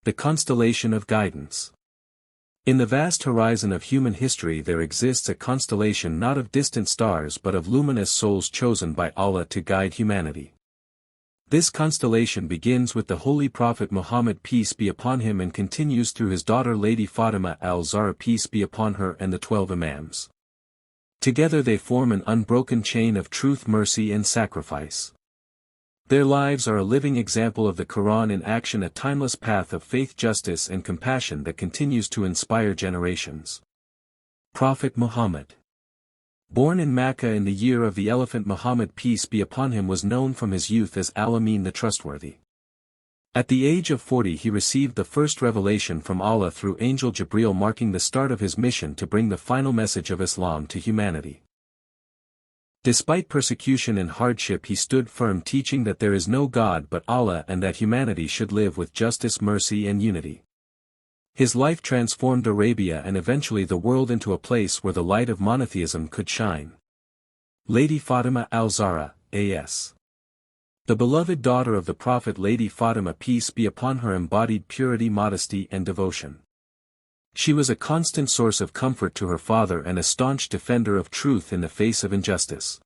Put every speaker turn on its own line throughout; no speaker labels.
The constellation of guidance. In the vast horizon of human history there exists a constellation not of distant stars but of luminous souls chosen by Allah to guide humanity. This constellation begins with the Holy Prophet Muhammad peace be upon him and continues through his daughter Lady Fatima al-Zahra peace be upon her and the 12 Imams. Together they form an unbroken chain of truth, mercy and sacrifice. Their lives are a living example of the Quran in action, a timeless path of faith, justice and compassion that continues to inspire generations. Prophet Muhammad. Born in Mecca in the year of the elephant, Muhammad peace be upon him was known from his youth as Al-Amin, the trustworthy. At the age of 40 he received the first revelation from Allah through Angel Jibreel, marking the start of his mission to bring the final message of Islam to humanity. Despite persecution and hardship he stood firm, teaching that there is no God but Allah and that humanity should live with justice, mercy and unity. His life transformed Arabia and eventually the world into a place where the light of monotheism could shine. Lady Fatima al-Zahra, a.t.f.s. The beloved daughter of the Prophet, Lady Fatima peace be upon her embodied purity, modesty and devotion. She was a constant source of comfort to her father and a staunch defender of truth in the face of injustice.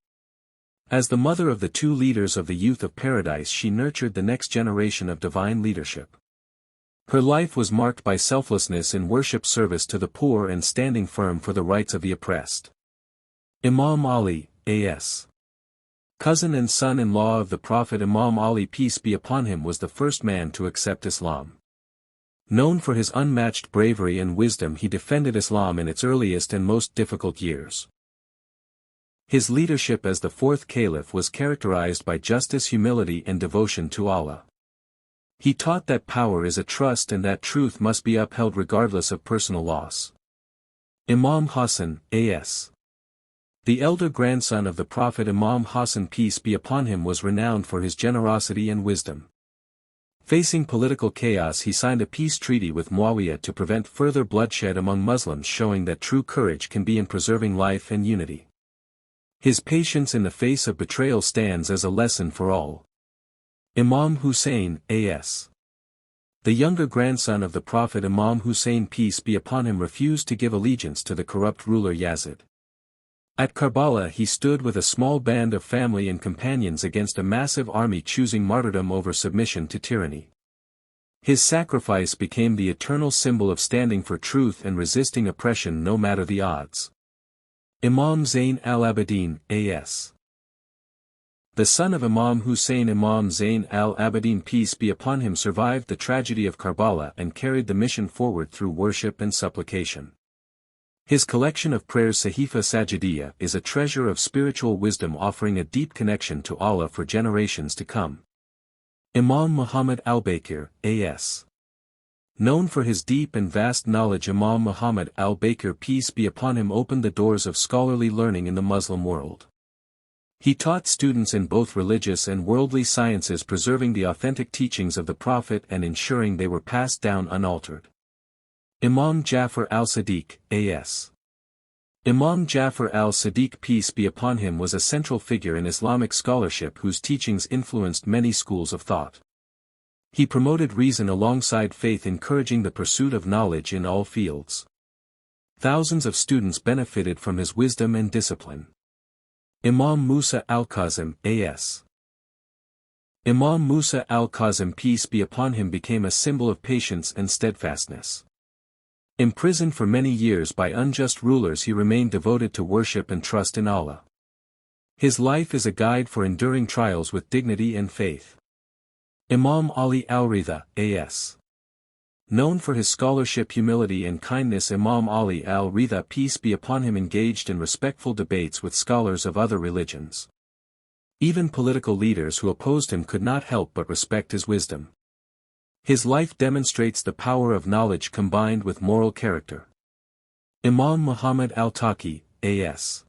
As the mother of the two leaders of the youth of paradise, she nurtured the next generation of divine leadership. Her life was marked by selflessness in worship, service to the poor and standing firm for the rights of the oppressed. Imam Ali, a.t.f.s. Cousin and son-in-law of the Prophet, Imam Ali peace be upon him was the first man to accept Islam. Known for his unmatched bravery and wisdom, he defended Islam in its earliest and most difficult years. His leadership as the fourth caliph was characterized by justice, humility and devotion to Allah. He taught that power is a trust and that truth must be upheld regardless of personal loss. Imam Hassan, a.t.f.s. The elder grandson of the Prophet, Imam Hassan peace be upon him was renowned for his generosity and wisdom. Facing political chaos he signed a peace treaty with Muawiyah to prevent further bloodshed among Muslims, showing that true courage can be in preserving life and unity. His patience in the face of betrayal stands as a lesson for all. Imam Hussein, a.t.f.s. The younger grandson of the Prophet, Imam Hussein peace be upon him refused to give allegiance to the corrupt ruler Yazid. At Karbala he stood with a small band of family and companions against a massive army, choosing martyrdom over submission to tyranny. His sacrifice became the eternal symbol of standing for truth and resisting oppression no matter the odds. Imam Zayn al-Abidin, a.t.f.s. The son of Imam Hussein, Imam Zayn al-Abidin peace be upon him survived the tragedy of Karbala and carried the mission forward through worship and supplication. His collection of prayers, Sahifa Sajidiyya, is a treasure of spiritual wisdom offering a deep connection to Allah for generations to come. Imam Muhammad al-Baqir, a.t.f.s. Known for his deep and vast knowledge, Imam Muhammad al-Baqir peace be upon him opened the doors of scholarly learning in the Muslim world. He taught students in both religious and worldly sciences, preserving the authentic teachings of the Prophet and ensuring they were passed down unaltered. Imam Jafar al-Sadiq, a.t.f.s. Imam Jafar al-Sadiq peace be upon him was a central figure in Islamic scholarship whose teachings influenced many schools of thought. He promoted reason alongside faith, encouraging the pursuit of knowledge in all fields. Thousands of students benefited from his wisdom and discipline. Imam Musa al-Kazim, a.t.f.s. Imam Musa al-Kazim peace be upon him became a symbol of patience and steadfastness. Imprisoned for many years by unjust rulers, he remained devoted to worship and trust in Allah. His life is a guide for enduring trials with dignity and faith. Imam Ali al-Ridha, a.t.f.s. Known for his scholarship, humility and kindness, Imam Ali al-Ridha peace be upon him engaged in respectful debates with scholars of other religions. Even political leaders who opposed him could not help but respect his wisdom. His life demonstrates the power of knowledge combined with moral character. Imam Muhammad al-Taqi, a.t.f.s.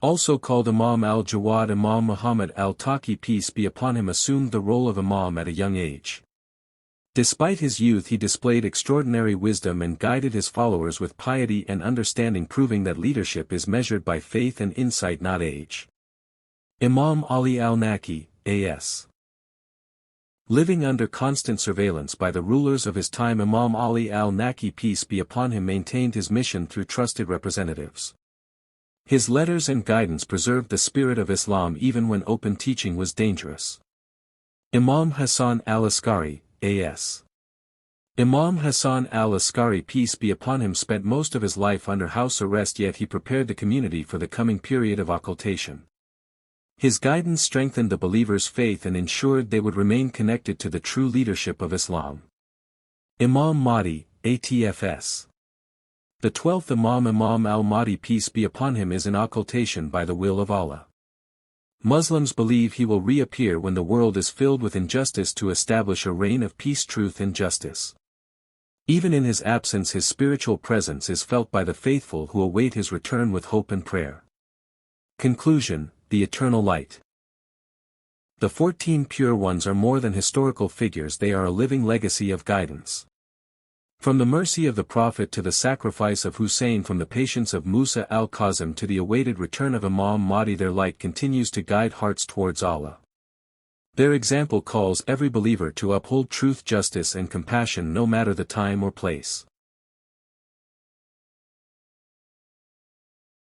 Also called Imam al-Jawad, Imam Muhammad al-Taqi peace be upon him assumed the role of imam at a young age. Despite his youth he displayed extraordinary wisdom and guided his followers with piety and understanding, proving that leadership is measured by faith and insight, not age. Imam Ali al-Naqi, a.t.f.s. Living under constant surveillance by the rulers of his time, Imam Ali al-Naqi, peace be upon him, maintained his mission through trusted representatives. His letters and guidance preserved the spirit of Islam even when open teaching was dangerous. Imam Hassan al-Askari, a.t.f.s. Imam Hassan al-Askari, peace be upon him, spent most of his life under house arrest, yet he prepared the community for the coming period of occultation. His guidance strengthened the believers' faith and ensured they would remain connected to the true leadership of Islam. Imam Mahdi, a.t.f.s. The 12th Imam, Imam al-Mahdi, peace be upon him, is in occultation by the will of Allah. Muslims believe he will reappear when the world is filled with injustice to establish a reign of peace, truth and justice. Even in his absence, his spiritual presence is felt by the faithful who await his return with hope and prayer. Conclusion: the eternal light. The 14 pure ones are more than historical figures, they are a living legacy of guidance. From the mercy of the Prophet to the sacrifice of Hussein, from the patience of Musa al-Kazim to the awaited return of Imam Mahdi, their light continues to guide hearts towards Allah. Their example calls every believer to uphold truth, justice and compassion no matter the time or place.